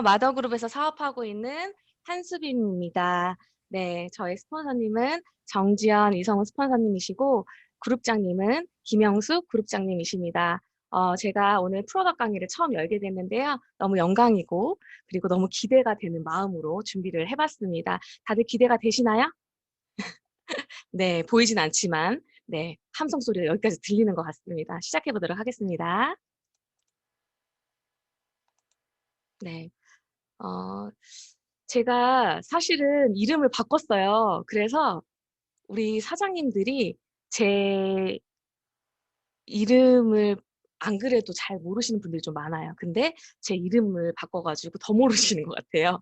마더그룹에서 사업하고 있는 한수빈입니다. 네, 저희 스폰서님은 정지연, 이성훈 스폰서님이시고 그룹장님은 김영숙 그룹장님이십니다. 제가 오늘 프로덕트 강의를 처음 열게 됐는데요. 너무 영광이고 그리고 너무 기대가 되는 마음으로 준비를 해봤습니다. 다들 기대가 되시나요? 네, 보이진 않지만 네, 함성 소리가 여기까지 들리는 것 같습니다. 시작해 보도록 하겠습니다. 네. 어, 제가 사실은 이름을 바꿨어요. 그래서 우리 사장님들이 제 이름을 안 그래도 잘 모르시는 분들이 좀 많아요. 근데 제 이름을 바꿔가지고 더 모르시는 것 같아요.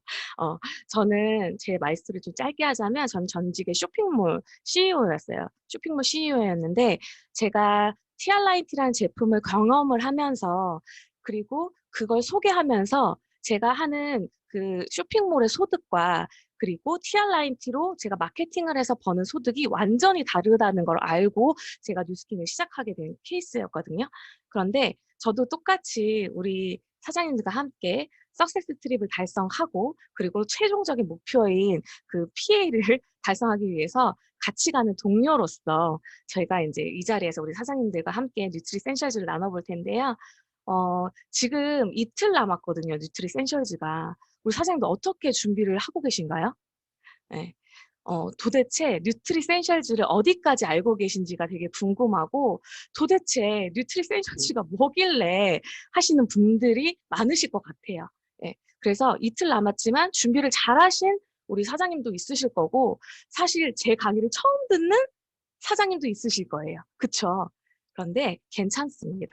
저는 제 말씀을 좀 짧게 하자면 전 전직의 쇼핑몰 CEO였어요. 쇼핑몰 CEO였는데 제가 티알라이트라는 제품을 경험을 하면서 그리고 그걸 소개하면서 제가 하는 그 쇼핑몰의 소득과 그리고 티알라이트로 제가 마케팅을 해서 버는 소득이 완전히 다르다는 걸 알고 제가 뉴스킨을 시작하게 된 케이스였거든요. 그런데 저도 똑같이 우리 사장님들과 함께 석세스 트립을 달성하고 그리고 최종적인 목표인 그 PA를 달성하기 위해서 같이 가는 동료로서 저희가 이제 이 자리에서 우리 사장님들과 함께 뉴트리센셜즈를 나눠볼 텐데요. 지금 이틀 남았거든요. 뉴트리센셜즈가. 우리 사장님도 어떻게 준비를 하고 계신가요? 네. 도대체 뉴트리센셜즈를 어디까지 알고 계신지가 되게 궁금하고 도대체 뉴트리센셜즈가 뭐길래 하시는 분들이 많으실 것 같아요. 예, 그래서 이틀 남았지만 준비를 잘 하신 우리 사장님도 있으실 거고 사실 제 강의를 처음 듣는 사장님도 있으실 거예요. 그쵸? 그런데 괜찮습니다.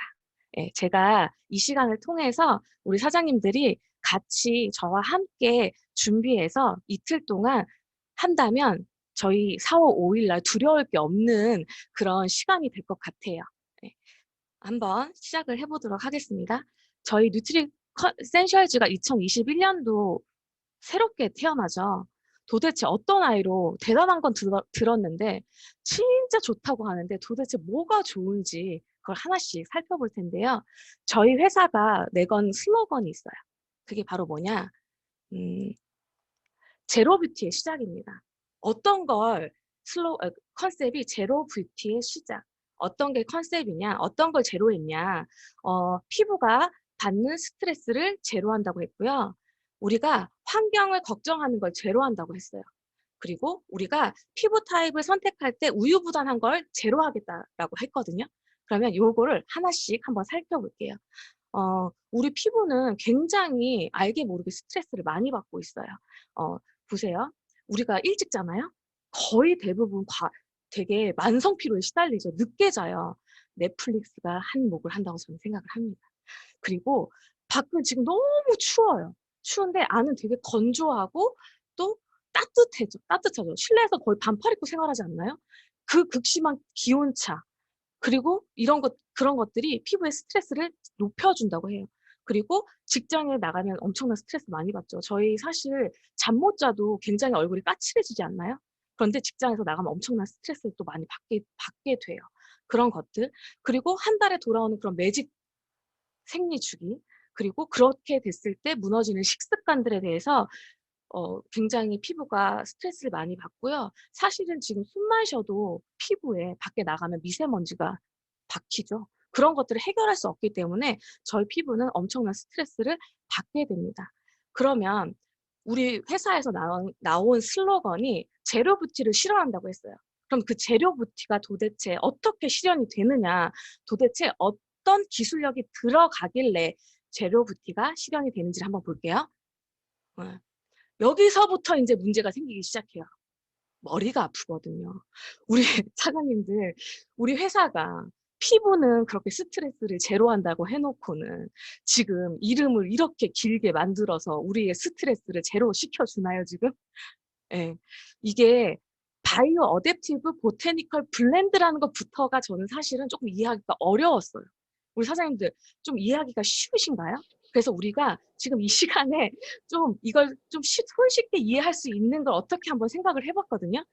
예, 제가 이 시간을 통해서 우리 사장님들이 같이 저와 함께 준비해서 이틀 동안 한다면 저희 4월 5일 날 두려울 게 없는 그런 시간이 될 것 같아요. 네. 한번 시작을 해보도록 하겠습니다. 저희 뉴트리 센셜즈가 2021년도 새롭게 태어나죠. 도대체 어떤 아이로 대단한 건 들었는데 진짜 좋다고 하는데 도대체 뭐가 좋은지 그걸 하나씩 살펴볼 텐데요. 저희 회사가 내건 슬로건이 있어요. 그게 바로 뭐냐? 음, 제로 뷰티의 시작입니다. 어떤 걸 컨셉이 제로 뷰티의 시작. 어떤 게 컨셉이냐, 어떤 걸 제로했냐. 피부가 받는 스트레스를 제로한다고 했고요. 우리가 환경을 걱정하는 걸 제로한다고 했어요. 그리고 우리가 피부 타입을 선택할 때 우유부단한 걸 제로하겠다라고 했거든요. 그러면 요거를 하나씩 한번 살펴볼게요. 우리 피부는 굉장히 알게 모르게 스트레스를 많이 받고 있어요. 보세요. 우리가 일찍 자나요? 거의 대부분 되게 만성 피로에 시달리죠. 늦게 자요. 넷플릭스가 한 몫을 한다고 저는 생각을 합니다. 그리고 밖은 지금 너무 추워요. 추운데 안은 되게 건조하고 또 따뜻하죠. 실내에서 거의 반팔 입고 생활하지 않나요? 그 극심한 기온차. 그리고 그런 것들이 피부의 스트레스를 높여준다고 해요. 그리고 직장에 나가면 엄청난 스트레스 많이 받죠. 저희 사실 잠 못 자도 굉장히 얼굴이 까칠해지지 않나요? 그런데 직장에서 나가면 엄청난 스트레스를 또 많이 받게 돼요. 그런 것들. 그리고 한 달에 돌아오는 그런 매직 생리주기. 그리고 그렇게 됐을 때 무너지는 식습관들에 대해서 굉장히 피부가 스트레스를 많이 받고요. 사실은 지금 숨만 쉬어도 피부에 밖에 나가면 미세먼지가 박히죠. 그런 것들을 해결할 수 없기 때문에 저희 피부는 엄청난 스트레스를 받게 됩니다. 그러면 우리 회사에서 나온 슬로건이 제로 뷰티를 실현한다고 했어요. 그럼 그 제로 뷰티가 도대체 어떻게 실현이 되느냐, 도대체 어떤 기술력이 들어가길래 제로 뷰티가 실현이 되는지를 한번 볼게요. 여기서부터 이제 문제가 생기기 시작해요. 머리가 아프거든요. 우리 사장님들, 우리 회사가 피부는 그렇게 스트레스를 제로한다고 해놓고는 지금 이름을 이렇게 길게 만들어서 우리의 스트레스를 제로 시켜주나요, 지금? 예. 이게 바이오 어댑티브 보테니컬 블렌드라는 것부터가 저는 사실은 조금 이해하기가 어려웠어요. 우리 사장님들 좀 이해하기가 쉬우신가요? 그래서 우리가 지금 이 시간에 좀 이걸 좀 손쉽게 이해할 수 있는 걸 어떻게 한번 생각을 해봤거든요.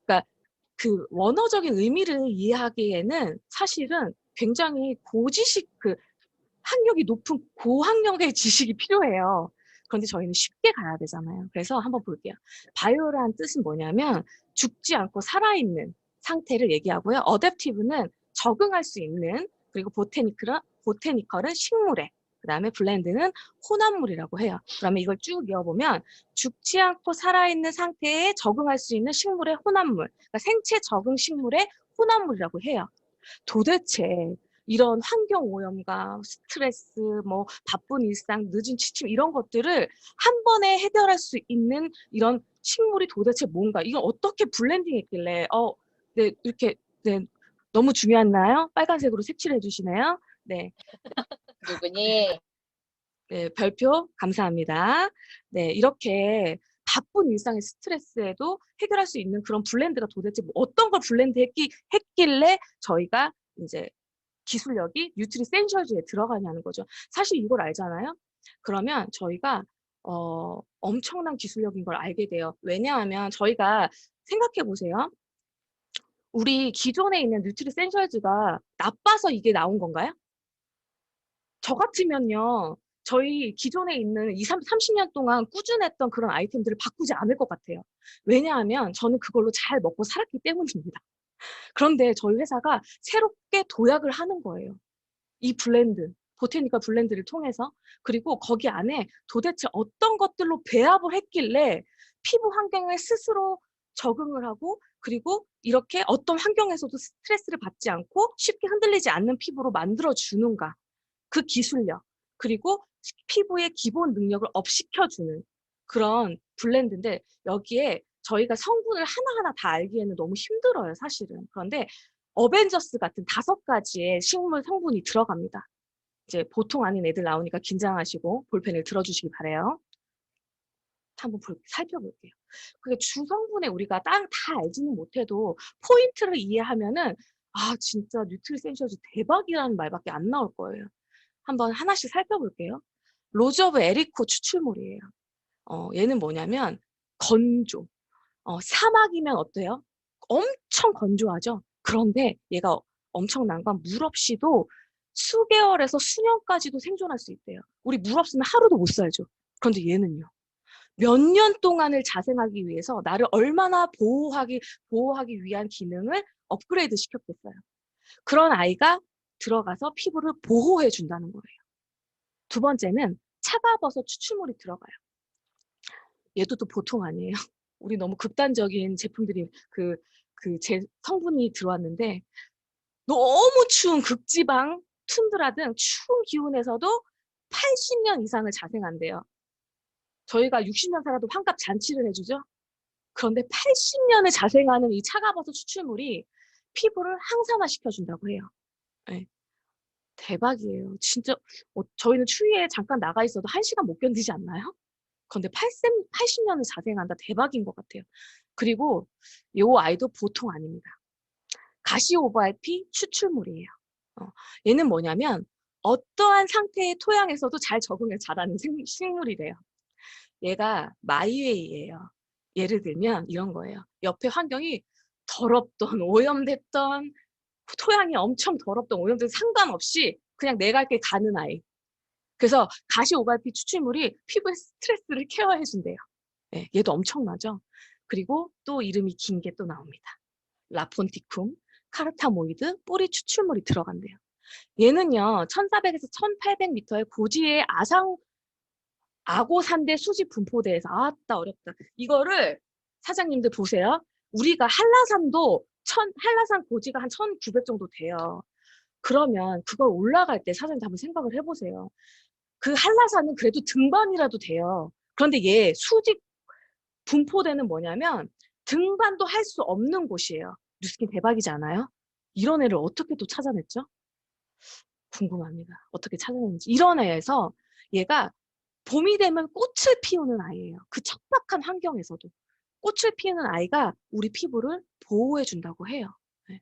그러니까 그 원어적인 의미를 이해하기에는 사실은 굉장히 학력이 높은 고학력의 지식이 필요해요. 그런데 저희는 쉽게 가야 되잖아요. 그래서 한번 볼게요. 바이오라는 뜻은 뭐냐면 죽지 않고 살아있는 상태를 얘기하고요. 어댑티브는 적응할 수 있는, 그리고 보테니컬은 식물에, 그다음에 블렌드는 혼합물이라고 해요. 그러면 이걸 쭉 이어보면 죽지 않고 살아있는 상태에 적응할 수 있는 식물의 혼합물, 그러니까 생체 적응 식물의 혼합물이라고 해요. 도대체 이런 환경 오염과 스트레스, 뭐 바쁜 일상, 늦은 취침 이런 것들을 한 번에 해결할 수 있는 이런 식물이 도대체 뭔가, 이걸 어떻게 블렌딩했길래 네, 이렇게, 네, 너무 중요했나요? 빨간색으로 색칠해 주시네요. 네. 누구니? 네, 별표 감사합니다. 네, 이렇게 바쁜 일상의 스트레스에도 해결할 수 있는 그런 블렌드가 도대체 뭐 어떤 걸 했길래 저희가 이제 기술력이 뉴트리센셜즈에 들어가냐는 거죠. 사실 이걸 알잖아요. 그러면 저희가 엄청난 기술력인 걸 알게 돼요. 왜냐하면 저희가 생각해 보세요. 우리 기존에 있는 뉴트리센셜즈가 나빠서 이게 나온 건가요? 저 같으면요. 저희 기존에 있는 30년 동안 꾸준했던 그런 아이템들을 바꾸지 않을 것 같아요. 왜냐하면 저는 그걸로 잘 먹고 살았기 때문입니다. 그런데 저희 회사가 새롭게 도약을 하는 거예요. 이 블렌드, 보테니컬 블렌드를 통해서. 그리고 거기 안에 도대체 어떤 것들로 배합을 했길래 피부 환경에 스스로 적응을 하고, 그리고 이렇게 어떤 환경에서도 스트레스를 받지 않고 쉽게 흔들리지 않는 피부로 만들어 주는가. 그 기술력, 그리고 피부의 기본 능력을 업시켜주는 그런 블렌드인데, 여기에 저희가 성분을 하나하나 다 알기에는 너무 힘들어요, 사실은. 그런데 어벤져스 같은 5가지의 식물 성분이 들어갑니다. 이제 보통 아닌 애들 나오니까 긴장하시고 볼펜을 들어주시기 바래요. 한번 살펴볼게요. 그게 주성분에 우리가 다 알지는 못해도 포인트를 이해하면은 진짜 뉴트리센셜즈 대박이라는 말밖에 안 나올 거예요. 한번 하나씩 살펴볼게요. 로즈 오브 에리코 추출물이에요. 얘는 뭐냐면 건조. 사막이면 어때요? 엄청 건조하죠? 그런데 얘가 엄청난 건 물 없이도 수개월에서 수년까지도 생존할 수 있대요. 우리 물 없으면 하루도 못 살죠. 그런데 얘는요. 몇 년 동안을 자생하기 위해서 나를 얼마나 보호하기 위한 기능을 업그레이드 시켰겠어요. 그런 아이가 들어가서 피부를 보호해 준다는 거예요. 두 번째는 차가버섯 추출물이 들어가요. 얘도 또 보통 아니에요. 우리 너무 극단적인 제품들이 제 성분이 들어왔는데, 너무 추운 극지방, 툰드라 등 추운 기온에서도 80년 이상을 자생한대요. 저희가 60년 살아도 환갑 잔치를 해주죠. 그런데 80년을 자생하는 이 차가버섯 추출물이 피부를 항산화 시켜준다고 해요. 네. 대박이에요. 진짜 저희는 추위에 잠깐 나가 있어도 1시간 못 견디지 않나요? 그런데 80년을 자생한다. 대박인 것 같아요. 그리고 이 아이도 보통 아닙니다. 가시오버IP 추출물이에요. 얘는 뭐냐면 어떠한 상태의 토양에서도 잘 적응을 잘하는 식물이래요. 얘가 마이웨이예요. 예를 들면 이런 거예요. 옆에 환경이 더럽던 오염됐던, 토양이 엄청 더럽던 오염된 상관없이 그냥 내 갈 길 가는 아이. 그래서 가시오발피 추출물이 피부의 스트레스를 케어해준대요. 네, 얘도 엄청나죠. 그리고 또 이름이 긴 게 또 나옵니다. 라폰티쿰, 카르타모이드, 뿌리 추출물이 들어간대요. 얘는요, 1400에서 1800m의 고지의 아고산대 수지 분포대에서, 아따 어렵다. 이거를 사장님들 보세요. 우리가 한라산 고지가 한 1900 정도 돼요. 그러면 그걸 올라갈 때 사장님 한번 생각을 해보세요. 그 한라산은 그래도 등반이라도 돼요. 그런데 얘 수직 분포대는 뭐냐면 등반도 할 수 없는 곳이에요. 뉴스킨 대박이지 않아요? 이런 애를 어떻게 또 찾아냈죠? 궁금합니다. 어떻게 찾아냈는지. 이런 애에서 얘가 봄이 되면 꽃을 피우는 아이예요. 그 척박한 환경에서도. 꽃을 피우는 아이가 우리 피부를 보호해 준다고 해요. 네.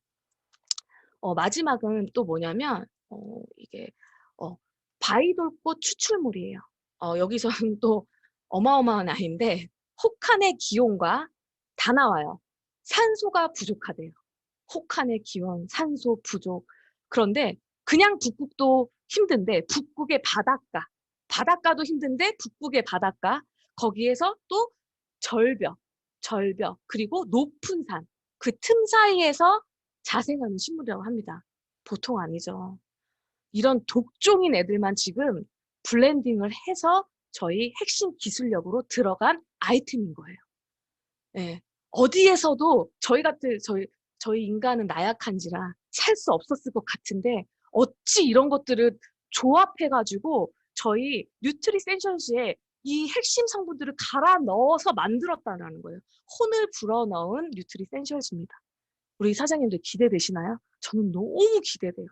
마지막은 또 뭐냐면 이게 바이돌꽃 추출물이에요. 여기서는 또 어마어마한 아이인데 혹한의 기온과 다 나와요. 산소가 부족하대요. 혹한의 기온, 산소 부족. 그런데 그냥 북극도 힘든데 북극의 바닷가, 바닷가도 힘든데 북극의 바닷가, 거기에서 또 절벽, 그리고 높은 산, 그 틈 사이에서 자생하는 식물이라고 합니다. 보통 아니죠. 이런 독종인 애들만 지금 블렌딩을 해서 저희 핵심 기술력으로 들어간 아이템인 거예요. 예. 어디에서도 저희 인간은 나약한지라 살 수 없었을 것 같은데 어찌 이런 것들을 조합해 가지고 저희 뉴트리센셜즈에 이 핵심 성분들을 갈아 넣어서 만들었다라는 거예요. 혼을 불어넣은 뉴트리센셜즈입니다. 우리 사장님들 기대되시나요? 저는 너무 기대돼요.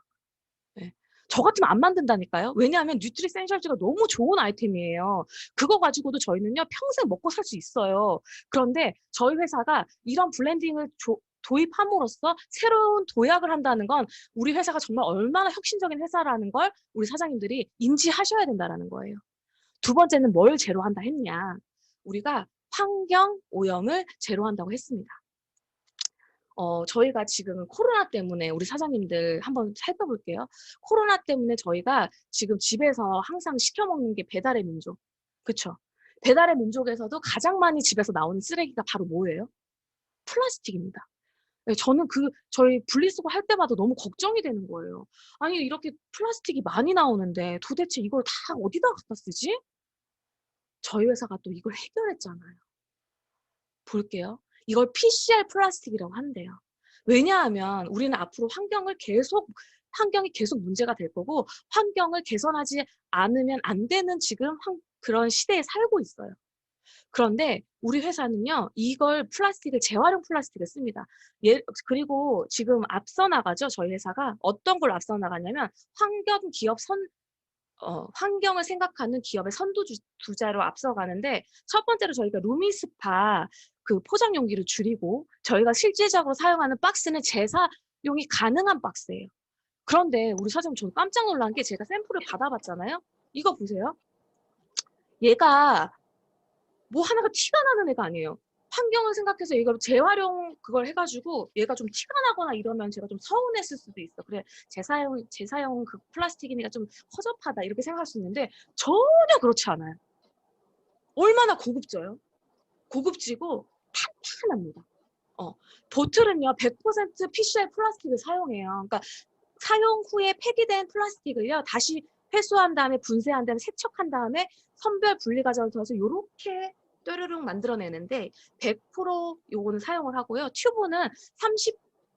예. 저 같으면 안 만든다니까요. 왜냐하면 뉴트리센셜즈가 너무 좋은 아이템이에요. 그거 가지고도 저희는요 평생 먹고 살 수 있어요. 그런데 저희 회사가 이런 블렌딩을 도입함으로써 새로운 도약을 한다는 건 우리 회사가 정말 얼마나 혁신적인 회사라는 걸 우리 사장님들이 인지하셔야 된다는 거예요. 두 번째는 뭘 제로한다 했냐. 우리가 환경 오염을 제로한다고 했습니다. 저희가 지금 코로나 때문에 우리 사장님들 한번 살펴볼게요. 코로나 때문에 저희가 지금 집에서 항상 시켜 먹는 게 배달의 민족. 그쵸? 배달의 민족에서도 가장 많이 집에서 나오는 쓰레기가 바로 뭐예요? 플라스틱입니다. 네, 저는 저희 분리수거 할 때마다 너무 걱정이 되는 거예요. 아니, 이렇게 플라스틱이 많이 나오는데 도대체 이걸 다 어디다 갖다 쓰지? 저희 회사가 또 이걸 해결했잖아요. 볼게요. 이걸 PCR 플라스틱이라고 한대요. 왜냐하면 우리는 앞으로 환경이 계속 문제가 될 거고 환경을 개선하지 않으면 안 되는 지금 그런 시대에 살고 있어요. 그런데 우리 회사는요, 이걸 재활용 플라스틱을 씁니다. 그리고 지금 앞서 나가죠, 저희 회사가. 어떤 걸 앞서 나가냐면 환경을 생각하는 기업의 선두주자로 앞서가는데 첫 번째로 저희가 루미스파 그 포장 용기를 줄이고 저희가 실질적으로 사용하는 박스는 재사용이 가능한 박스예요. 그런데 우리 사장님 저는 깜짝 놀란 게 제가 샘플을 받아봤잖아요. 이거 보세요. 얘가 뭐 하나가 티가 나는 애가 아니에요. 환경을 생각해서 이걸 재활용 그걸 해가지고 얘가 좀 티가 나거나 이러면 제가 좀 서운했을 수도 있어. 그래 재사용 그 플라스틱이니까 좀 허접하다 이렇게 생각할 수 있는데 전혀 그렇지 않아요. 얼마나 고급져요? 고급지고 탄탄합니다. 보틀은요 100% PCR 플라스틱을 사용해요. 그러니까 사용 후에 폐기된 플라스틱을요 다시 회수한 다음에 분쇄한 다음에 세척한 다음에 선별 분리 과정을 통해서 이렇게 또르륵 만들어내는데 100% 요거는 사용을 하고요. 튜브는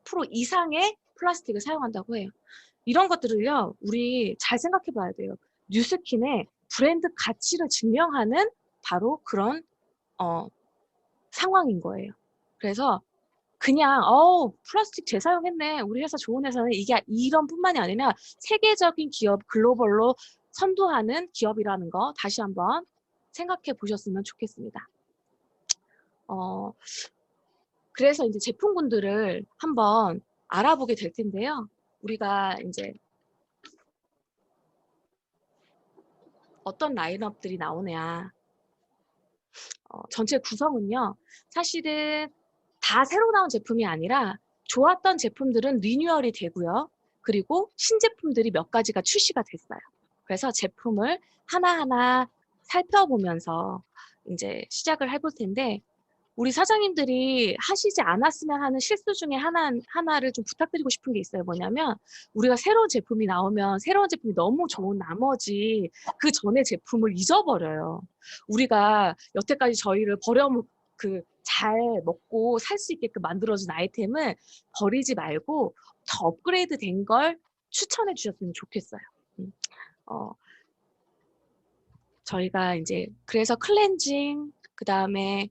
30% 이상의 플라스틱을 사용한다고 해요. 이런 것들을요. 우리 잘 생각해 봐야 돼요. 뉴스킨의 브랜드 가치를 증명하는 바로 그런 상황인 거예요. 그래서 그냥 플라스틱 재사용했네. 우리 회사 좋은 회사는 이게 이런 뿐만이 아니라 세계적인 기업 글로벌로 선도하는 기업이라는 거 다시 한번 생각해 보셨으면 좋겠습니다. 그래서 이제 제품군들을 한번 알아보게 될 텐데요. 우리가 이제 어떤 라인업들이 나오냐. 전체 구성은요. 사실은 다 새로 나온 제품이 아니라 좋았던 제품들은 리뉴얼이 되고요. 그리고 신제품들이 몇 가지가 출시가 됐어요. 그래서 제품을 하나하나 살펴보면서 이제 시작을 해볼 텐데 우리 사장님들이 하시지 않았으면 하는 실수 중에 하나를 좀 부탁드리고 싶은 게 있어요. 뭐냐면 우리가 새로운 제품이 나오면 새로운 제품이 너무 좋은 나머지 그 전에 제품을 잊어버려요. 우리가 여태까지 저희를 잘 먹고 살 수 있게끔 만들어준 아이템을 버리지 말고 더 업그레이드 된 걸 추천해 주셨으면 좋겠어요. 저희가 이제 그래서 클렌징, 그 다음에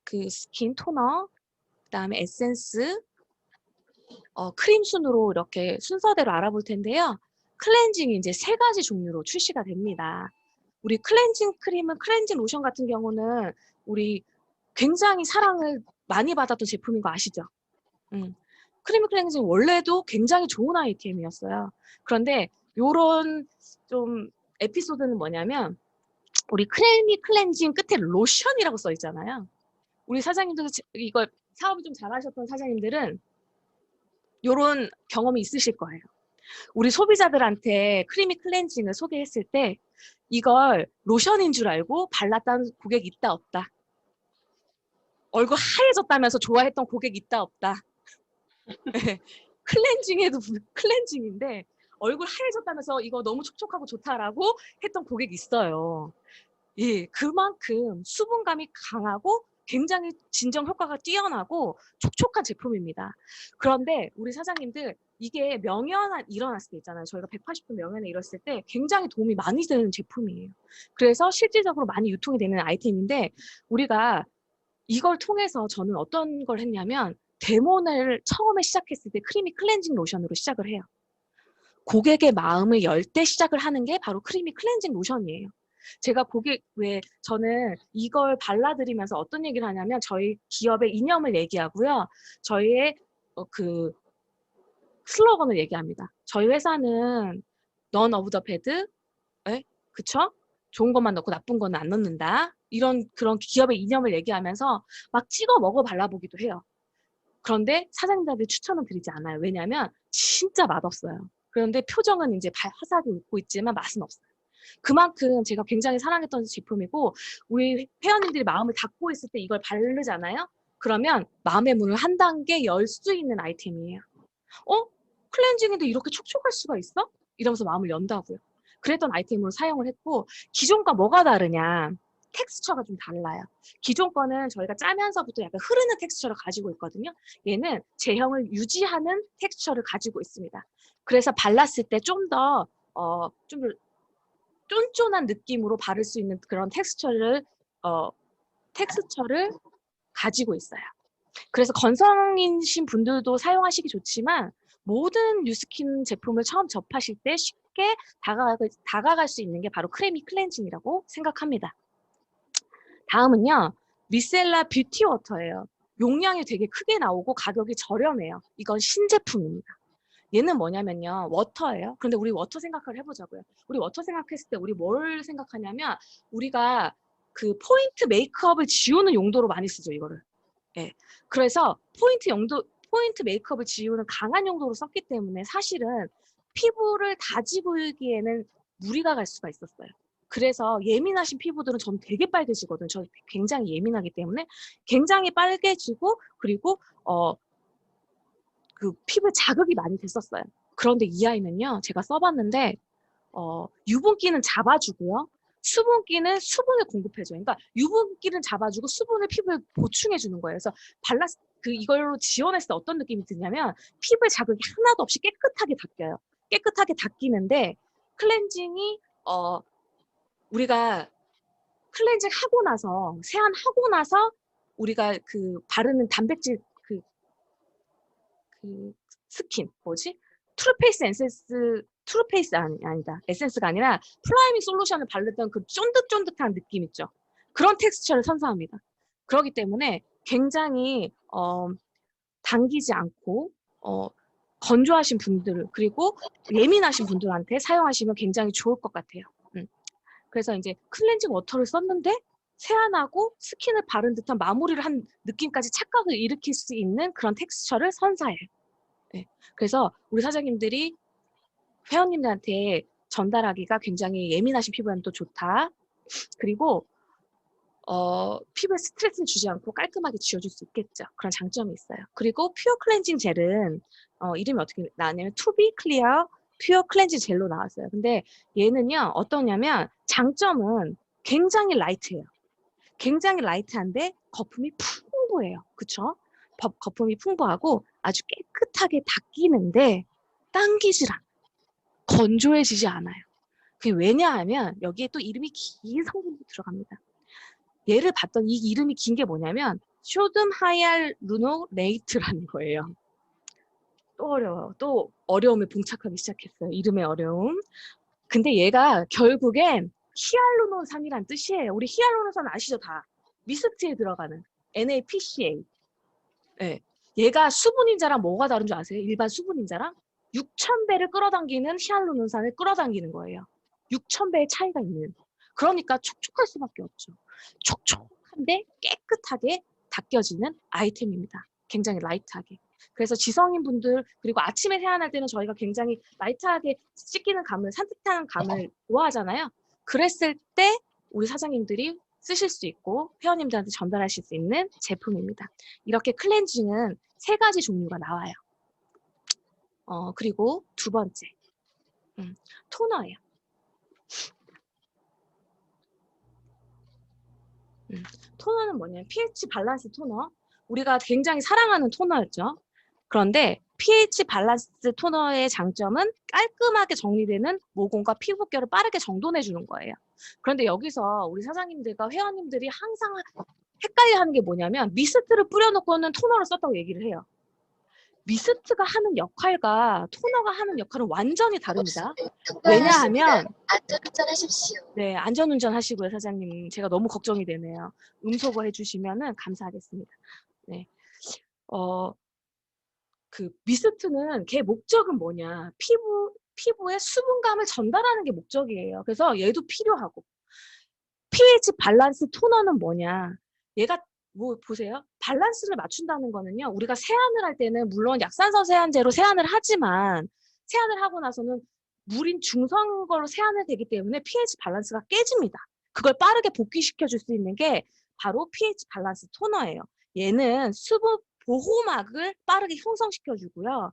그 스킨 토너, 그 다음에 에센스, 크림 순으로 이렇게 순서대로 알아볼 텐데요. 클렌징이 이제 3가지 종류로 출시가 됩니다. 우리 클렌징 크림은 클렌징 로션 같은 경우는 우리 굉장히 사랑을 많이 받았던 제품인 거 아시죠? 크림 클렌징 원래도 굉장히 좋은 아이템이었어요. 그런데 요런 좀 에피소드는 뭐냐면 우리 크리미 클렌징 끝에 로션이라고 써 있잖아요. 우리 사장님들 이걸 사업을 좀 잘하셨던 사장님들은 요런 경험이 있으실 거예요. 우리 소비자들한테 크리미 클렌징을 소개했을 때 이걸 로션인 줄 알고 발랐던 고객 있다 없다. 얼굴 하얘졌다면서 좋아했던 고객 있다 없다. 클렌징에도 클렌징인데 얼굴 하얘졌다면서 이거 너무 촉촉하고 좋다라고 했던 고객이 있어요. 예, 그만큼 수분감이 강하고 굉장히 진정 효과가 뛰어나고 촉촉한 제품입니다. 그런데 우리 사장님들 이게 명연한 일어났을 때 있잖아요. 저희가 180도 명연에 일었을 때 굉장히 도움이 많이 되는 제품이에요. 그래서 실질적으로 많이 유통이 되는 아이템인데 우리가 이걸 통해서 저는 어떤 걸 했냐면 데모를 처음에 시작했을 때 크리미 클렌징 로션으로 시작을 해요. 고객의 마음을 열 때 시작을 하는 게 바로 크리미 클렌징 로션이에요. 제가 왜 저는 이걸 발라드리면서 어떤 얘기를 하냐면 저희 기업의 이념을 얘기하고요. 저희의 그 슬로건을 얘기합니다. 저희 회사는 none of the bad, 그쵸? 좋은 것만 넣고 나쁜 거는 안 넣는다. 그런 기업의 이념을 얘기하면서 막 찍어 먹어 발라보기도 해요. 그런데 사장님들한테 추천은 드리지 않아요. 왜냐하면 진짜 맛없어요. 그런데 표정은 이제 화사하게 웃고 있지만 맛은 없어요. 그만큼 제가 굉장히 사랑했던 제품이고 우리 회원님들이 마음을 닫고 있을 때 이걸 바르잖아요. 그러면 마음의 문을 한 단계 열 수 있는 아이템이에요. 클렌징인데 이렇게 촉촉할 수가 있어? 이러면서 마음을 연다고요. 그랬던 아이템으로 사용을 했고 기존과 뭐가 다르냐. 텍스처가 좀 달라요. 기존 거는 저희가 짜면서부터 약간 흐르는 텍스처를 가지고 있거든요. 얘는 제형을 유지하는 텍스처를 가지고 있습니다. 그래서 발랐을 때 좀 더 쫀쫀한 느낌으로 바를 수 있는 그런 텍스처를 가지고 있어요. 그래서 건성이신 분들도 사용하시기 좋지만 모든 뉴스킨 제품을 처음 접하실 때 쉽게 다가갈 수 있는 게 바로 크리미 클렌징이라고 생각합니다. 다음은요. 미셀라 뷰티 워터예요. 용량이 되게 크게 나오고 가격이 저렴해요. 이건 신제품입니다. 얘는 뭐냐면요. 워터예요. 그런데 우리 워터 생각을 해보자고요. 우리 워터 생각했을 때 우리 뭘 생각하냐면 우리가 그 포인트 메이크업을 지우는 용도로 많이 쓰죠. 이거를. 예. 그래서 포인트 메이크업을 지우는 강한 용도로 썼기 때문에 사실은 피부를 다지고기에는 무리가 갈 수가 있었어요. 그래서 예민하신 피부들은 저는 되게 빨개지거든요. 저 굉장히 예민하기 때문에 굉장히 빨개지고 그리고 그 피부에 자극이 많이 됐었어요. 그런데 이 아이는요. 제가 써봤는데 유분기는 잡아주고요. 수분기는 수분을 공급해줘요. 그러니까 유분기는 잡아주고 수분을 피부에 보충해주는 거예요. 그래서 이걸로 지원했을 때 어떤 느낌이 드냐면 피부에 자극이 하나도 없이 깨끗하게 닦여요. 깨끗하게 닦이는데 클렌징이 우리가 클렌징 하고 나서 세안하고 나서 우리가 그 바르는 단백질 그 스킨 뭐지? 트루페이스 아니다. 에센스가 아니라 프라이밍 솔루션을 바르던 그 쫀득쫀득한 느낌 있죠. 그런 텍스처를 선사합니다. 그렇기 때문에 굉장히 당기지 않고 건조하신 분들 그리고 예민하신 분들한테 사용하시면 굉장히 좋을 것 같아요. 그래서 이제 클렌징 워터를 썼는데 세안하고 스킨을 바른 듯한 마무리를 한 느낌까지 착각을 일으킬 수 있는 그런 텍스처를 선사해요. 네. 그래서 우리 사장님들이 회원님들한테 전달하기가 굉장히 예민하신 피부에는 또 좋다. 그리고 피부에 스트레스를 주지 않고 깔끔하게 지워줄 수 있겠죠. 그런 장점이 있어요. 그리고 퓨어 클렌징 젤은 이름이 어떻게 나왔냐면 투비 클리어 퓨어 클렌징 젤로 나왔어요. 근데 얘는요 어떠냐면 장점은 굉장히 라이트해요. 굉장히 라이트한데 거품이 풍부해요. 그쵸? 거품이 풍부하고 아주 깨끗하게 닦이는데 당기질 않아요. 건조해지지 않아요. 그게 왜냐하면 여기에 또 이름이 긴 성분이 들어갑니다. 얘를 봤더니 이 이름이 긴 게 뭐냐면 쇼듬 하이알루노레이트라는 거예요. 또 어려워요. 또 어려움에 봉착하기 시작했어요. 이름의 어려움. 근데 얘가 결국엔 히알루론산이란 뜻이에요. 우리 히알루론산 아시죠? 다. 미스트에 들어가는 NaPCA. 네. 얘가 수분인자랑 뭐가 다른 줄 아세요? 일반 수분인자랑? 6,000배를 끌어당기는 히알루론산을 끌어당기는 거예요. 6,000배의 차이가 있는. 그러니까 촉촉할 수밖에 없죠. 촉촉한데 깨끗하게 닦여지는 아이템입니다. 굉장히 라이트하게. 그래서 지성인 분들 그리고 아침에 세안할 때는 저희가 굉장히 라이트하게 씻기는 감을 산뜻한 감을 좋아하잖아요. 그랬을 때 우리 사장님들이 쓰실 수 있고 회원님들한테 전달하실 수 있는 제품입니다. 이렇게 클렌징은 3가지 종류가 나와요. 그리고 두 번째 토너예요. 토너는 뭐냐면 pH 밸런스 토너. 우리가 굉장히 사랑하는 토너였죠. 그런데 pH 밸런스 토너의 장점은 깔끔하게 정리되는 모공과 피부결을 빠르게 정돈해 주는 거예요. 그런데 여기서 우리 사장님들과 회원님들이 항상 헷갈려하는 게 뭐냐면 미스트를 뿌려놓고는 토너를 썼다고 얘기를 해요. 미스트가 하는 역할과 토너가 하는 역할은 완전히 다릅니다. 왜냐하면 안전운전 하십시오. 네, 안전운전 하시고요, 사장님. 제가 너무 걱정이 되네요. 음소거 해주시면은 감사하겠습니다. 네, 그 미스트는 걔 목적은 뭐냐? 피부에 수분감을 전달하는 게 목적이에요. 그래서 얘도 필요하고. pH 밸런스 토너는 뭐냐? 얘가 뭐 보세요. 밸런스를 맞춘다는 거는요. 우리가 세안을 할 때는 물론 약산성 세안제로 세안을 하지만 세안을 하고 나서는 물인 중성인 걸로 세안을 되기 때문에 pH 밸런스가 깨집니다. 그걸 빠르게 복귀시켜 줄 수 있는 게 바로 pH 밸런스 토너예요. 얘는 수분 보호막을 빠르게 형성시켜 주고요.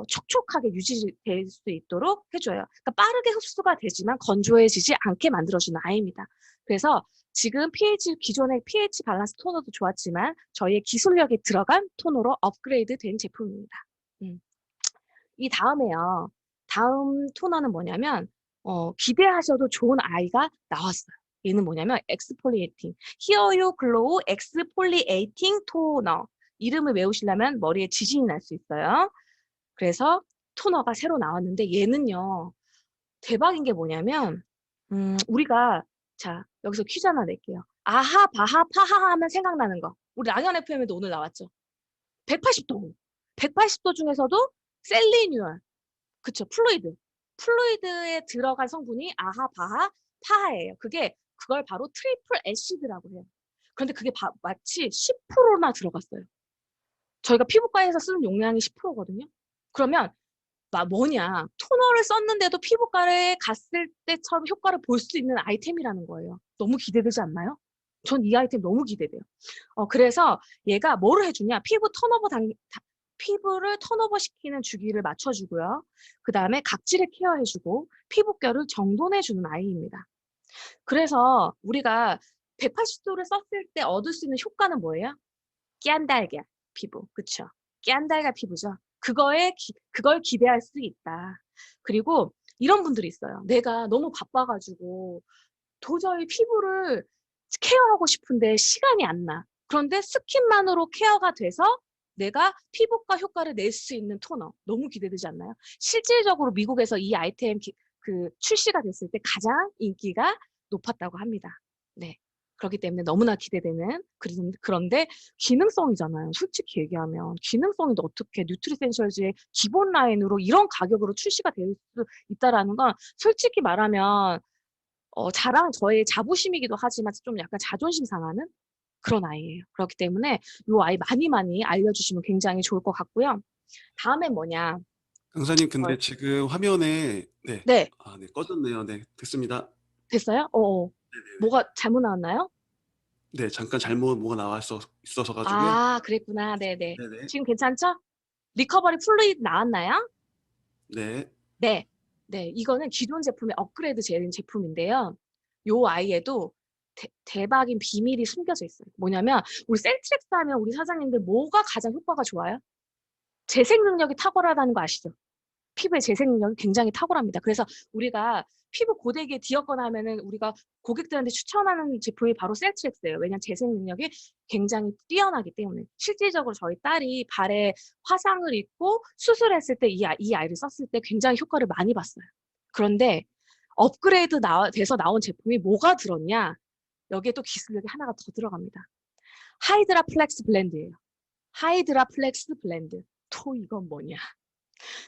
촉촉하게 유지될 수 있도록 해줘요. 그러니까 빠르게 흡수가 되지만 건조해지지 않게 만들어주는 아이입니다. 그래서 지금 기존의 pH 밸런스 토너도 좋았지만 저희의 기술력이 들어간 토너로 업그레이드 된 제품입니다. 이 다음에요. 다음 토너는 뭐냐면 기대하셔도 좋은 아이가 나왔어요. 얘는 뭐냐면 엑스폴리에이팅 Here You Glow 엑스폴리에이팅 토너. 이름을 외우시려면 머리에 지진이 날 수 있어요. 그래서 토너가 새로 나왔는데 얘는요. 대박인 게 뭐냐면 우리가 자 여기서 퀴즈 하나 낼게요. 아하 바하 파하 하면 생각나는 거. 우리 랑현 FM에도 오늘 나왔죠. 180도. 180도 중에서도 셀리뉴얼. 그쵸. 플루이드에 들어간 성분이 아하 바하 파하예요. 그걸 바로 트리플 애시드라고 해요. 그런데 그게 마치 10%나 들어갔어요. 저희가 피부과에서 쓰는 용량이 10%거든요. 그러면 뭐냐 토너를 썼는데도 피부과에 갔을 때처럼 효과를 볼 수 있는 아이템이라는 거예요. 너무 기대되지 않나요? 전 이 아이템 너무 기대돼요. 그래서 얘가 뭐를 해주냐 피부를 턴오버 시키는 주기를 맞춰주고요. 그 다음에 각질을 케어해주고 피부결을 정돈해주는 아이입니다. 그래서 우리가 180도를 썼을 때 얻을 수 있는 효과는 뭐예요? 깨안달걀 피부, 그쵸? 깨안달걀 피부죠. 그걸 기대할 수 있다. 그리고 이런 분들이 있어요. 내가 너무 바빠가지고 도저히 피부를 케어하고 싶은데 시간이 안 나. 그런데 스킨만으로 케어가 돼서 내가 피부과 효과를 낼 수 있는 토너. 너무 기대되지 않나요? 실질적으로 미국에서 이 아이템 출시가 됐을 때 가장 인기가 높았다고 합니다. 네. 그렇기 때문에 너무나 기대되는 그런데 기능성이잖아요. 솔직히 얘기하면 기능성인데 어떻게 뉴트리센셜즈의 기본 라인으로 이런 가격으로 출시가 될 수 있다라는 건 솔직히 말하면 저의 자부심이기도 하지만 좀 약간 자존심 상하는 그런 아이예요. 그렇기 때문에 이 아이 많이 알려주시면 굉장히 좋을 것 같고요. 다음엔 뭐냐? 강사님, 근데 지금 화면에 네. 네. 네, 꺼졌네요. 네, 됐습니다. 됐어요? 네네네. 뭐가 잘못 나왔나요? 네, 잠깐 잘못 뭐가 있어서 가지고요. 아, 그랬구나. 네네. 네네. 지금 괜찮죠? 리커버리 플루이드 나왔나요? 네. 네. 네. 이거는 기존 제품의 업그레이드 된 제품인데요. 요 아이에도 대박인 비밀이 숨겨져 있어요. 뭐냐면 우리 셀트렉스 하면 우리 사장님들 뭐가 가장 효과가 좋아요? 재생 능력이 탁월하다는 거 아시죠? 피부의 재생 능력이 굉장히 탁월합니다. 그래서 우리가 피부 고데기에 뒤었거나 하면은 우리가 고객들한테 추천하는 제품이 바로 셀트렉스예요. 왜냐하면 재생 능력이 굉장히 뛰어나기 때문에. 실질적으로 저희 딸이 발에 화상을 입고 수술했을 때 이 아이를 썼을 때 굉장히 효과를 많이 봤어요. 그런데 업그레이드 돼서 나온 제품이 뭐가 들었냐? 여기에 또 기술력이 하나가 더 들어갑니다. 하이드라 플렉스 블렌드예요. 하이드라 플렉스 블렌드. 이건 뭐냐?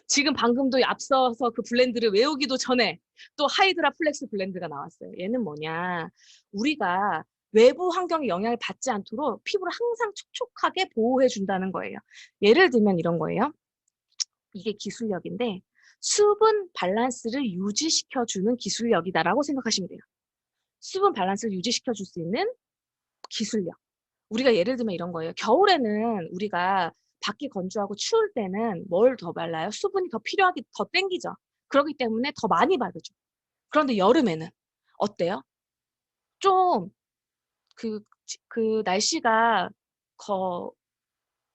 지금 방금도 앞서서 그 블렌드를 외우기도 전에 또 하이드라 플렉스 블렌드가 나왔어요. 얘는 뭐냐? 우리가 외부 환경의 영향을 받지 않도록 피부를 항상 촉촉하게 보호해 준다는 거예요. 예를 들면 이런 거예요. 이게 기술력인데 수분 밸런스를 유지시켜 주는 기술력이다라고 생각하시면 돼요. 수분 밸런스를 유지시켜 줄 수 있는 기술력. 우리가 예를 들면 이런 거예요. 겨울에는 우리가 밖이 건조하고 추울 때는 뭘 더 발라요? 수분이 더 필요하기 더 땡기죠. 그렇기 때문에 더 많이 바르죠. 그런데 여름에는 어때요? 좀 날씨가 거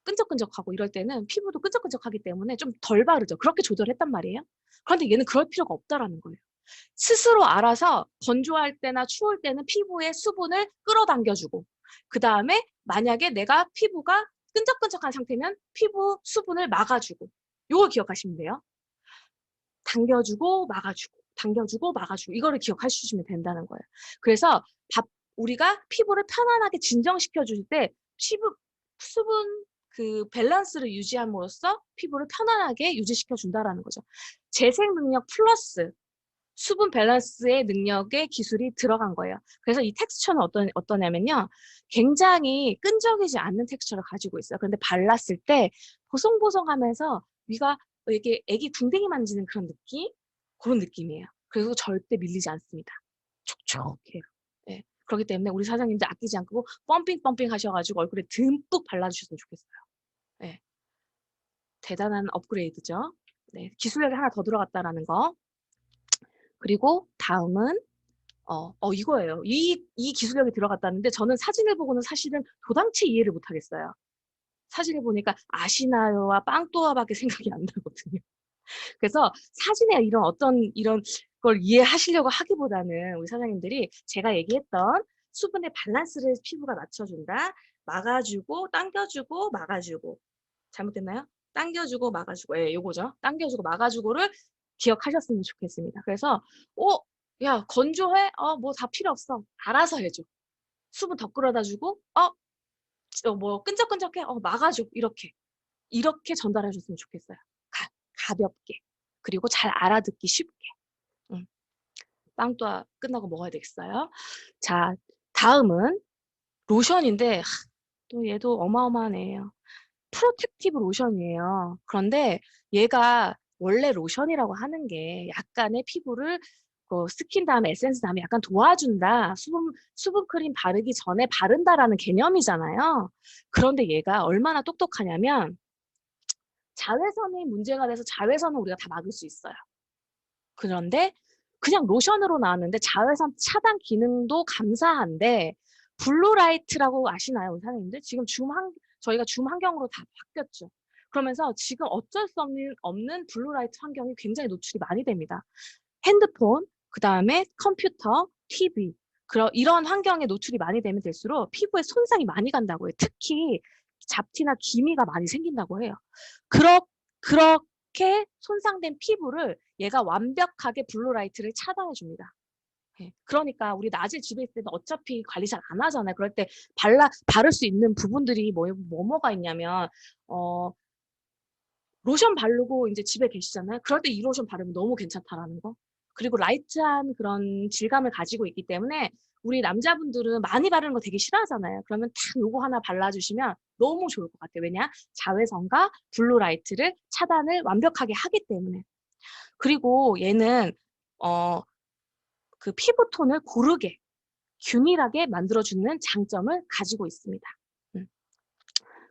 끈적끈적하고 이럴 때는 피부도 끈적끈적하기 때문에 좀 덜 바르죠. 그렇게 조절했단 말이에요. 그런데 얘는 그럴 필요가 없다라는 거예요. 스스로 알아서 건조할 때나 추울 때는 피부에 수분을 끌어당겨 주고 그다음에 만약에 내가 피부가 끈적끈적한 상태면 피부 수분을 막아 주고 요걸 기억하시면 돼요. 당겨 주고 막아 주고 당겨 주고 막아 주고 이거를 기억하시면 된다는 거예요. 그래서 우리가 피부를 편안하게 진정시켜 줄 때 피부 수분 밸런스를 유지함으로써 피부를 편안하게 유지시켜 준다라는 거죠. 재생 능력 플러스 수분 밸런스의 능력의 기술이 들어간 거예요. 그래서 이 텍스처는 어떠냐면요. 굉장히 끈적이지 않는 텍스처를 가지고 있어요. 그런데 발랐을 때 보송보송하면서 위가 이렇게 애기 궁뎅이 만지는 그런 느낌? 그런 느낌이에요. 그리고 절대 밀리지 않습니다. 촉촉해요. 네. 그렇기 때문에 우리 사장님들 아끼지 않고 펌핑 하셔가지고 얼굴에 듬뿍 발라주셨으면 좋겠어요. 네. 대단한 업그레이드죠. 네. 기술력이 하나 더 들어갔다라는 거. 그리고 다음은 이거예요. 이 기술력이 들어갔다는데 저는 사진을 보고는 사실은 도당체 이해를 못 하겠어요. 사진을 보니까 아시나요와 빵또아밖에 생각이 안 나거든요. 그래서 사진에 이런 걸 이해하시려고 하기보다는 우리 사장님들이 제가 얘기했던 수분의 밸런스를 피부가 맞춰준다. 막아주고 당겨주고 막아주고. 잘못됐나요? 당겨주고 막아주고. 예, 요거죠. 당겨주고 막아주고를 기억하셨으면 좋겠습니다. 그래서 야 건조해? 뭐 다 필요 없어. 알아서 해줘. 수분 더 끌어다 주고 뭐 끈적끈적해? 막아줘. 이렇게 전달해 줬으면 좋겠어요. 가볍게. 그리고 잘 알아듣기 쉽게. 음. 빵또 끝나고 먹어야 되겠어요. 자, 다음은 로션인데 또 얘도 어마어마한 애예요. 프로텍티브 로션이에요. 그런데 얘가 원래 로션이라고 하는 게 약간의 피부를 스킨 다음에 에센스 다음에 약간 도와준다. 수분 크림 바르기 전에 바른다라는 개념이잖아요. 그런데 얘가 얼마나 똑똑하냐면 자외선이 문제가 돼서 자외선은 우리가 다 막을 수 있어요. 그런데 그냥 로션으로 나왔는데 자외선 차단 기능도 감사한데 블루라이트라고 아시나요, 우리 사장님들? 지금 저희가 줌 환경으로 다 바뀌었죠. 그러면서 지금 어쩔 수 없는 블루라이트 환경이 굉장히 노출이 많이 됩니다. 핸드폰, 그다음에 컴퓨터, TV 이런 환경에 노출이 많이 되면 될수록 피부에 손상이 많이 간다고 해요. 특히 잡티나 기미가 많이 생긴다고 해요. 그렇게 손상된 피부를 얘가 완벽하게 블루라이트를 차단해 줍니다. 예. 그러니까 우리 낮에 집에 있을 때는 어차피 관리 잘 안 하잖아요. 그럴 때 바를 수 있는 부분들이 뭐가 있냐면 로션 바르고 이제 집에 계시잖아요. 그럴 때 이 로션 바르면 너무 괜찮다라는 거. 그리고 라이트한 그런 질감을 가지고 있기 때문에 우리 남자분들은 많이 바르는 거 되게 싫어하잖아요. 그러면 딱 요거 하나 발라주시면 너무 좋을 것 같아요. 왜냐? 자외선과 블루라이트를 차단을 완벽하게 하기 때문에. 그리고 얘는 피부톤을 고르게 균일하게 만들어주는 장점을 가지고 있습니다.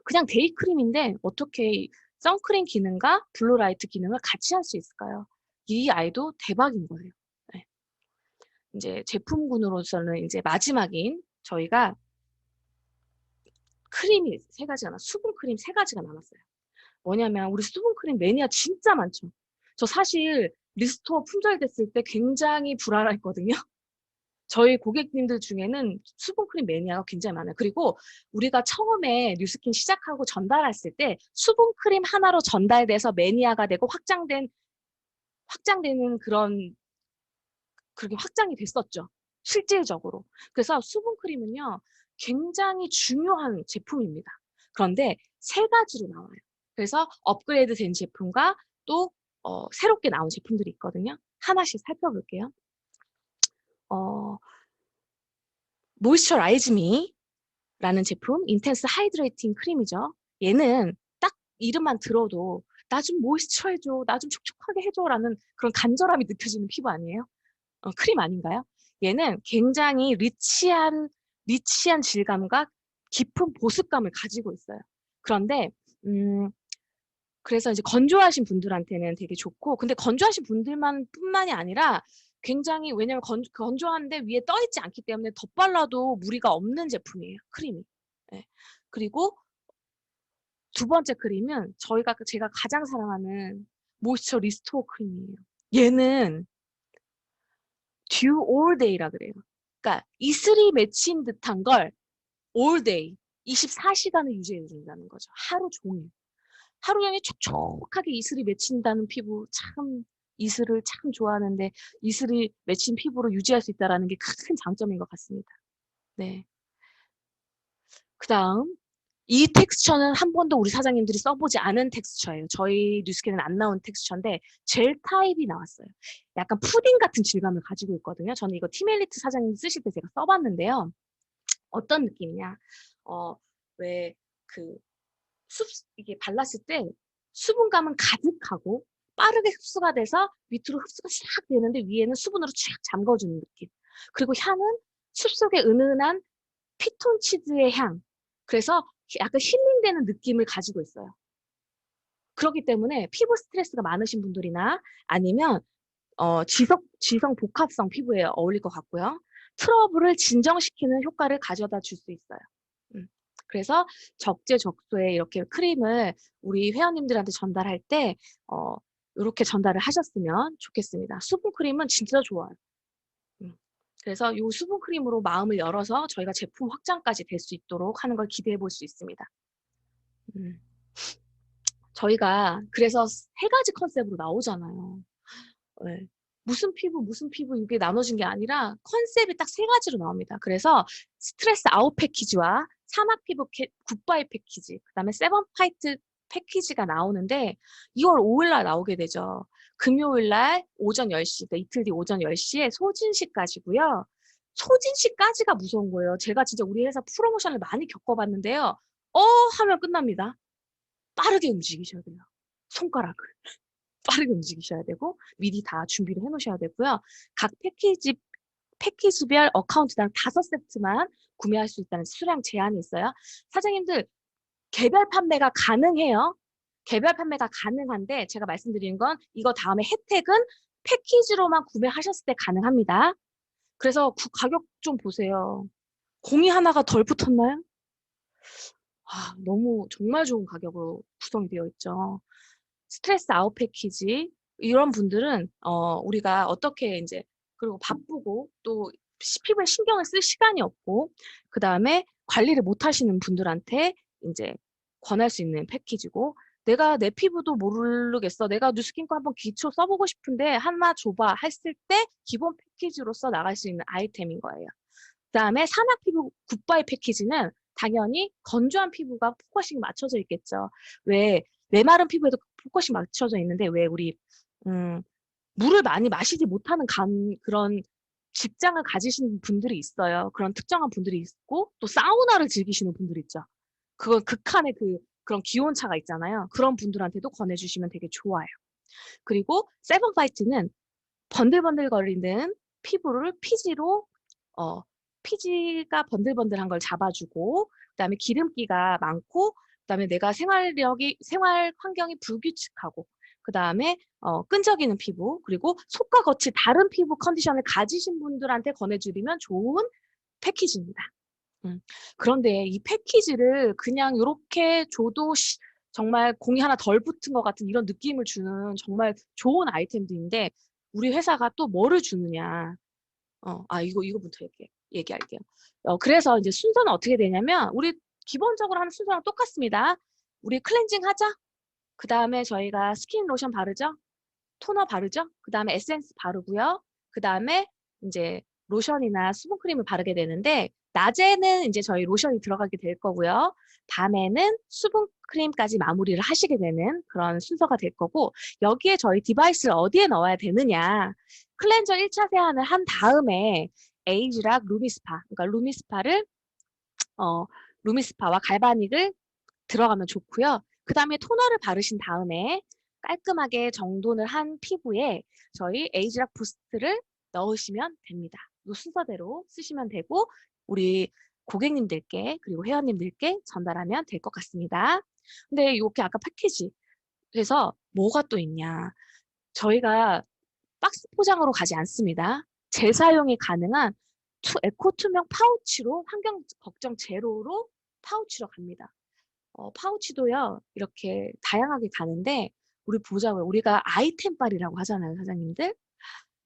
그냥 데이크림인데 어떻게 선크림 기능과 블루라이트 기능을 같이 할 수 있을까요? 이 아이도 대박인 거예요. 네. 이제 제품군으로서는 이제 마지막인 저희가 크림이 3가지가 수분 크림 3가지가 남았어요. 뭐냐면 우리 수분 크림 매니아 진짜 많죠. 저 사실 리스토어 품절됐을 때 굉장히 불안했거든요. 저희 고객님들 중에는 수분크림 매니아가 굉장히 많아요. 그리고 우리가 처음에 뉴스킨 시작하고 전달했을 때 수분크림 하나로 전달돼서 매니아가 되고 확장되는 그렇게 확장이 됐었죠. 실질적으로. 그래서 수분크림은요, 굉장히 중요한 제품입니다. 그런데 3가지로 나와요. 그래서 업그레이드 된 제품과 또 새롭게 나온 제품들이 있거든요. 하나씩 살펴볼게요. 모이스처라이즈 미라는 제품, 인텐스 하이드레이팅 크림이죠. 얘는 딱 이름만 들어도 나 좀 모이스처 해줘, 나 좀 촉촉하게 해줘라는 그런 간절함이 느껴지는 피부 아니에요? 크림 아닌가요? 얘는 굉장히 리치한 질감과 깊은 보습감을 가지고 있어요. 그런데 그래서 이제 건조하신 분들한테는 되게 좋고, 근데 건조하신 뿐만이 아니라 굉장히, 왜냐면 건조한데 위에 떠 있지 않기 때문에 덧발라도 무리가 없는 제품이에요, 크림이. 네. 그리고 두 번째 크림은 제가 가장 사랑하는 모이스처 리스토어 크림이에요. 얘는 듀 올 데이라 그래요. 그러니까 이슬이 맺힌 듯한 걸 올 데이, 24시간을 유지해 준다는 거죠. 하루 종일. 하루 종일 촉촉하게 이슬이 맺힌다는 피부, 참 이슬을 참 좋아하는데 이슬이 맺힌 피부로 유지할 수 있다는 게 큰 장점인 것 같습니다. 네. 그다음 이 텍스처는 한 번도 우리 사장님들이 써보지 않은 텍스처예요. 저희 뉴스캔은 안 나온 텍스처인데 젤 타입이 나왔어요. 약간 푸딩 같은 질감을 가지고 있거든요. 저는 이거 티멜리트 사장님 쓰실 때 제가 써봤는데요. 어떤 느낌이냐? 왜 이게 발랐을 때 수분감은 가득하고 빠르게 흡수가 돼서 밑으로 흡수가 싹 되는데 위에는 수분으로 쫙 잠궈주는 느낌. 그리고 향은 숲속의 은은한 피톤치드의 향. 그래서 약간 힐링되는 느낌을 가지고 있어요. 그렇기 때문에 피부 스트레스가 많으신 분들이나 아니면 지성 복합성 피부에 어울릴 것 같고요. 트러블을 진정시키는 효과를 가져다 줄 수 있어요. 그래서 적재적소에 이렇게 크림을 우리 회원님들한테 전달할 때 이렇게 전달을 하셨으면 좋겠습니다. 수분 크림은 진짜 좋아요. 그래서 이 수분 크림으로 마음을 열어서 저희가 제품 확장까지 될 수 있도록 하는 걸 기대해 볼 수 있습니다. 저희가 그래서 3가지 컨셉으로 나오잖아요. 네. 무슨 피부 이게 나눠진 게 아니라 컨셉이 딱 3가지로 나옵니다. 그래서 스트레스 아웃 패키지와 사막 피부 굿바이 패키지, 그다음에 세번 파이트 패키지가 나오는데 2월 5일 날 나오게 되죠. 금요일 날 오전 10시, 그러니까 이틀 뒤 오전 10시에 소진시까지고요. 소진시까지가 무서운 거예요. 제가 진짜 우리 회사 프로모션을 많이 겪어봤는데요. 하면 끝납니다. 빠르게 움직이셔야 돼요. 손가락을. 빠르게 움직이셔야 되고 미리 다 준비를 해놓으셔야 되고요. 각 패키지별 어카운트당 5세트만 구매할 수 있다는 수량 제한이 있어요. 사장님들 개별 판매가 가능해요. 개별 판매가 가능한데 제가 말씀드리는 건 이거 다음에 혜택은 패키지로만 구매하셨을 때 가능합니다. 그래서 가격 좀 보세요. 공이 하나가 덜 붙었나요? 너무 정말 좋은 가격으로 구성이 되어 있죠. 스트레스 아웃 패키지 이런 분들은 우리가 어떻게 이제 그리고 바쁘고 또 피부에 신경을 쓸 시간이 없고 그다음에 관리를 못 하시는 분들한테 이제 권할 수 있는 패키지고 내가 내 피부도 모르겠어. 내가 뉴스킨 거 한번 기초 써보고 싶은데 하나 줘봐 했을 때 기본 패키지로서 나갈 수 있는 아이템인 거예요. 그다음에 산악 피부 굿바이 패키지는 당연히 건조한 피부가 포커싱이 맞춰져 있겠죠. 왜 메마른 피부에도 포커싱 맞춰져 있는데 왜 우리 물을 많이 마시지 못하는 그런 직장을 가지시는 분들이 있어요. 그런 특정한 분들이 있고 또 사우나를 즐기시는 분들이 있죠. 그건 극한의 그런 기온차가 있잖아요. 그런 분들한테도 권해주시면 되게 좋아요. 그리고 세븐파이트는 번들번들거리는 피부를 피지가 번들번들한 걸 잡아주고 그다음에 기름기가 많고 그다음에 내가 생활 환경이 불규칙하고 그다음에 끈적이는 피부 그리고 속과 겉이 다른 피부 컨디션을 가지신 분들한테 권해드리면 좋은 패키지입니다. 그런데 이 패키지를 그냥 이렇게 줘도 정말 공이 하나 덜 붙은 것 같은 이런 느낌을 주는 정말 좋은 아이템들인데 우리 회사가 또 뭐를 주느냐. 이거부터 얘기할게요. 그래서 이제 순서는 어떻게 되냐면 우리 기본적으로 하는 순서랑 똑같습니다. 우리 클렌징 하죠? 그 다음에 저희가 스킨 로션 바르죠? 토너 바르죠? 그 다음에 에센스 바르고요. 그 다음에 이제 로션이나 수분크림을 바르게 되는데 낮에는 이제 저희 로션이 들어가게 될 거고요. 밤에는 수분크림까지 마무리를 하시게 되는 그런 순서가 될 거고 여기에 저희 디바이스를 어디에 넣어야 되느냐. 클렌저 1차 세안을 한 다음에 에이지락 루미스파, 그러니까 루미스파와 갈바닉을 들어가면 좋고요. 그다음에 토너를 바르신 다음에 깔끔하게 정돈을 한 피부에 저희 에이지락 부스트를 넣으시면 됩니다. 이 순서대로 쓰시면 되고 우리 고객님들께 그리고 회원님들께 전달하면 될 것 같습니다. 근데 이렇게 아까 패키지 그래서 뭐가 또 있냐. 저희가 박스 포장으로 가지 않습니다. 재사용이 가능한 에코 투명 파우치로 환경 걱정 제로로 파우치로 갑니다. 파우치도요, 이렇게 다양하게 가는데, 우리 보자고요. 우리가 아이템빨이라고 하잖아요, 사장님들.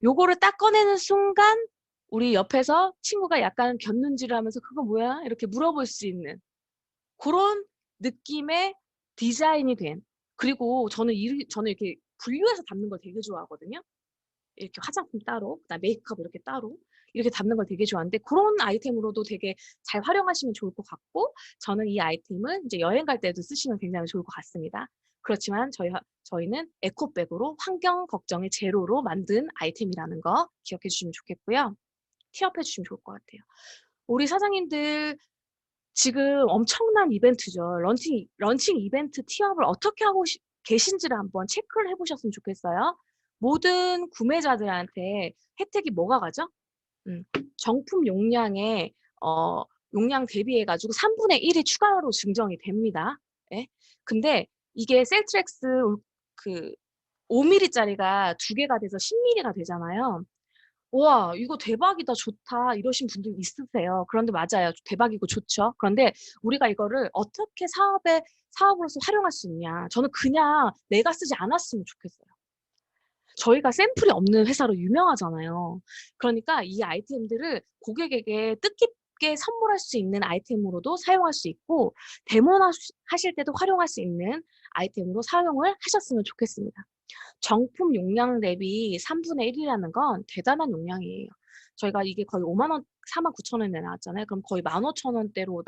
요거를 딱 꺼내는 순간, 우리 옆에서 친구가 약간 곁눈질을 하면서 그거 뭐야? 이렇게 물어볼 수 있는 그런 느낌의 디자인이 된. 그리고 저는 이렇게 분류해서 담는 걸 되게 좋아하거든요. 이렇게 화장품 따로, 그다음 메이크업 이렇게 따로 이렇게 담는 걸 되게 좋아하는데 그런 아이템으로도 되게 잘 활용하시면 좋을 것 같고 저는 이 아이템을 이제 여행 갈 때도 쓰시면 굉장히 좋을 것 같습니다. 그렇지만 저희는 에코백으로 환경 걱정의 제로로 만든 아이템이라는 거 기억해 주시면 좋겠고요. 티업해 주시면 좋을 것 같아요. 우리 사장님들 지금 엄청난 이벤트죠. 런칭 이벤트 티업을 어떻게 하고 계신지를 한번 체크를 해보셨으면 좋겠어요. 모든 구매자들한테 혜택이 뭐가 가죠? 정품 용량에 용량 대비해가지고 3분의 1이 추가로 증정이 됩니다. 예? 근데 이게 셀트렉스 그 5mm짜리가 2개가 돼서 10mm가 되잖아요. 와, 이거 대박이다, 좋다, 이러신 분들 있으세요. 그런데 맞아요. 대박이고 좋죠. 그런데 우리가 이거를 어떻게 사업으로서 활용할 수 있냐. 저는 그냥 내가 쓰지 않았으면 좋겠어요. 저희가 샘플이 없는 회사로 유명하잖아요. 그러니까 이 아이템들을 고객에게 뜻깊게 선물할 수 있는 아이템으로도 사용할 수 있고, 데모하실 때도 활용할 수 있는 아이템으로 사용을 하셨으면 좋겠습니다. 정품 용량 대비 3분의 1이라는 건 대단한 용량이에요. 저희가 이게 거의 5만 원, 49,000원에 나왔잖아요. 그럼 거의 15,000원대로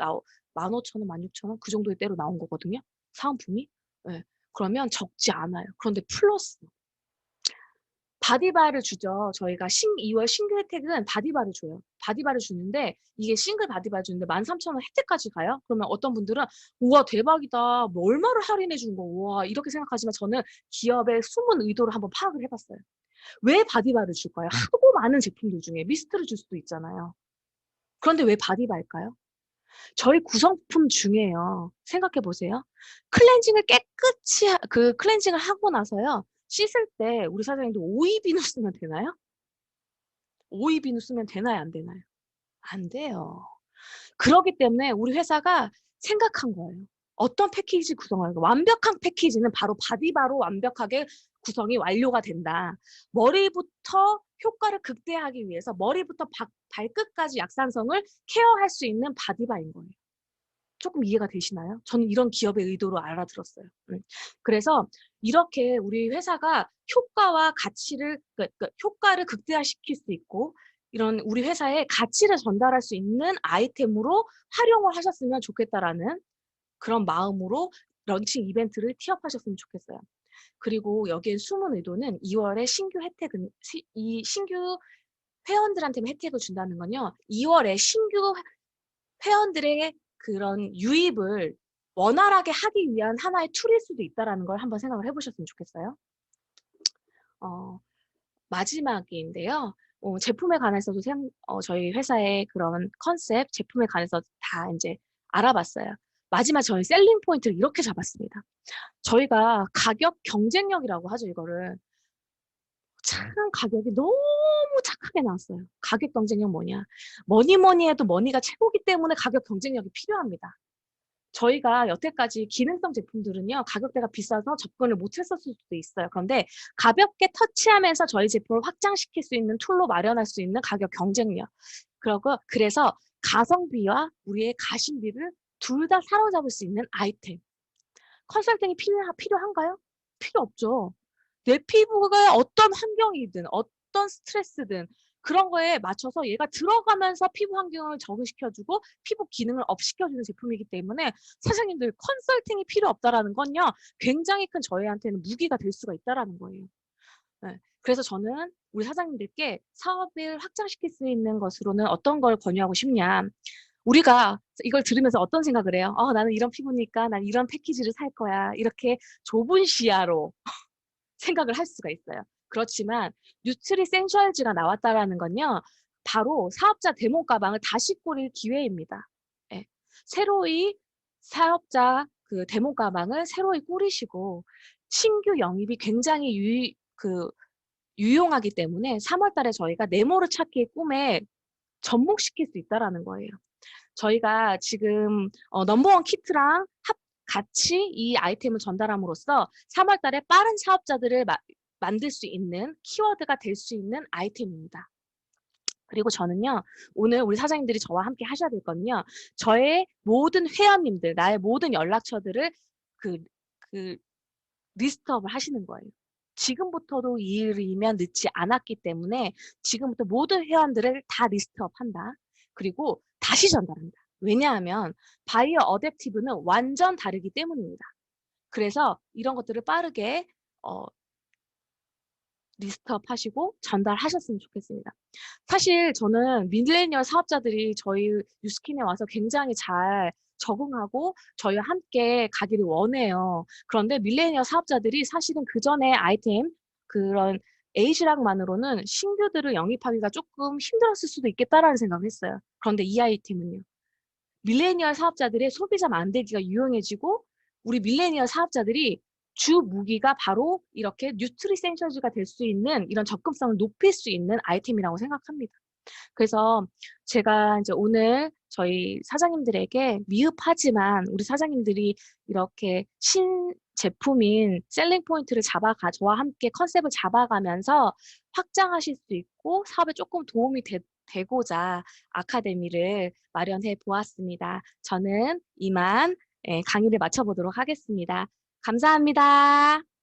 15,000원, 16,000원 그 정도의 대로 나온 거거든요. 사은품이. 네. 그러면 적지 않아요. 그런데 플러스 바디바를 주죠. 저희가 2월 신규 혜택은 바디바를 줘요. 바디바를 주는데 이게 싱글 바디바 주는데 13,000원 혜택까지 가요. 그러면 어떤 분들은 우와 대박이다. 뭐 얼마를 할인해 준 거. 우와 이렇게 생각하지만 저는 기업의 숨은 의도를 한번 파악을 해봤어요. 왜 바디바를 줄까요? 하도 많은 제품들 중에 미스트를 줄 수도 있잖아요. 그런데 왜 바디바일까요? 저희 구성품 중에요. 생각해 보세요. 클렌징을 깨끗이 클렌징을 하고 나서요. 씻을 때 우리 사장님도 오이 비누 쓰면 되나요? 오이 비누 쓰면 되나요? 안 되나요? 안 돼요. 그렇기 때문에 우리 회사가 생각한 거예요. 어떤 패키지 구성하는가? 완벽한 패키지는 바로 바디바로 완벽하게 구성이 완료가 된다. 머리부터 효과를 극대화하기 위해서 머리부터 발끝까지 약산성을 케어할 수 있는 바디바인 거예요. 조금 이해가 되시나요? 저는 이런 기업의 의도로 알아들었어요. 그래서 이렇게 우리 회사가 효과와 가치를, 그러니까 효과를 극대화시킬 수 있고 이런 우리 회사의 가치를 전달할 수 있는 아이템으로 활용을 하셨으면 좋겠다라는 그런 마음으로 런칭 이벤트를 티업하셨으면 좋겠어요. 그리고 여기에 숨은 의도는 2월에 신규 혜택은 이 신규 회원들한테만 혜택을 준다는 건요. 2월에 신규 회원들의 그런 유입을 원활하게 하기 위한 하나의 툴일 수도 있다라는 걸 한번 생각을 해보셨으면 좋겠어요. 마지막인데요. 제품에 관해서도 저희 회사의 그런 컨셉, 제품에 관해서 다 이제 알아봤어요. 마지막 저희 셀링 포인트를 이렇게 잡았습니다. 저희가 가격 경쟁력이라고 하죠, 이거를. 참 가격이 너무 착하게 나왔어요. 가격 경쟁력 뭐냐. 뭐니 해도 머니가 최고기 때문에 가격 경쟁력이 필요합니다. 저희가 여태까지 기능성 제품들은요. 가격대가 비싸서 접근을 못했을 수도 있어요. 그런데 가볍게 터치하면서 저희 제품을 확장시킬 수 있는 툴로 마련할 수 있는 가격 경쟁력. 그래서 가성비와 우리의 가심비를 둘 다 사로잡을 수 있는 아이템. 컨설팅이 필요한가요? 필요 없죠. 내 피부가 어떤 환경이든 어떤 스트레스든 그런 거에 맞춰서 얘가 들어가면서 피부 환경을 적응시켜주고 피부 기능을 업시켜주는 제품이기 때문에 사장님들 컨설팅이 필요 없다라는 건요. 굉장히 큰 저희한테는 무기가 될 수가 있다라는 거예요. 네. 그래서 저는 우리 사장님들께 사업을 확장시킬 수 있는 것으로는 어떤 걸 권유하고 싶냐. 우리가 이걸 들으면서 어떤 생각을 해요? 나는 이런 피부니까 난 이런 패키지를 살 거야. 이렇게 좁은 시야로 생각을 할 수가 있어요. 그렇지만 뉴트리 센슈얼즈가 나왔다라는 건요. 바로 사업자 데모 가방을 다시 꾸릴 기회입니다. 예. 새로이 사업자 그 데모 가방을 새로이 꾸리시고 신규 영입이 굉장히 유용하기 때문에 3월 달에 저희가 네모를 찾기의 꿈에 접목시킬 수 있다라는 거예요. 저희가 지금 넘버원 키트랑 같이 이 아이템을 전달함으로써 3월 달에 빠른 사업자들을 만들 수 있는 키워드가 될 수 있는 아이템입니다. 그리고 저는요, 오늘 우리 사장님들이 저와 함께 하셔야 될 거는요, 저의 모든 회원님들, 나의 모든 연락처들을 그 리스트업을 하시는 거예요. 지금부터도 이 일이면 늦지 않았기 때문에 지금부터 모든 회원들을 다 리스트업 한다. 그리고 다시 전달한다. 왜냐하면 바이어 어댑티브는 완전 다르기 때문입니다. 그래서 이런 것들을 빠르게 리스트업 하시고 전달하셨으면 좋겠습니다. 사실 저는 밀레니얼 사업자들이 저희 뉴스킨에 와서 굉장히 잘 적응하고 저희와 함께 가기를 원해요. 그런데 밀레니얼 사업자들이 사실은 그전에 아이템 그런 에이지락만으로는 신규들을 영입하기가 조금 힘들었을 수도 있겠다라는 생각을 했어요. 그런데 이 아이템은요. 밀레니얼 사업자들의 소비자 만들기가 유용해지고 우리 밀레니얼 사업자들이 주 무기가 바로 이렇게 뉴트리 센셔즈가 될 수 있는 이런 접근성을 높일 수 있는 아이템이라고 생각합니다. 그래서 제가 이제 오늘 저희 사장님들에게 미흡하지만 우리 사장님들이 이렇게 신제품인 셀링 포인트를 저와 함께 컨셉을 잡아가면서 확장하실 수 있고 사업에 조금 도움이 되고자 아카데미를 마련해 보았습니다. 저는 이만 강의를 마쳐보도록 하겠습니다. 감사합니다.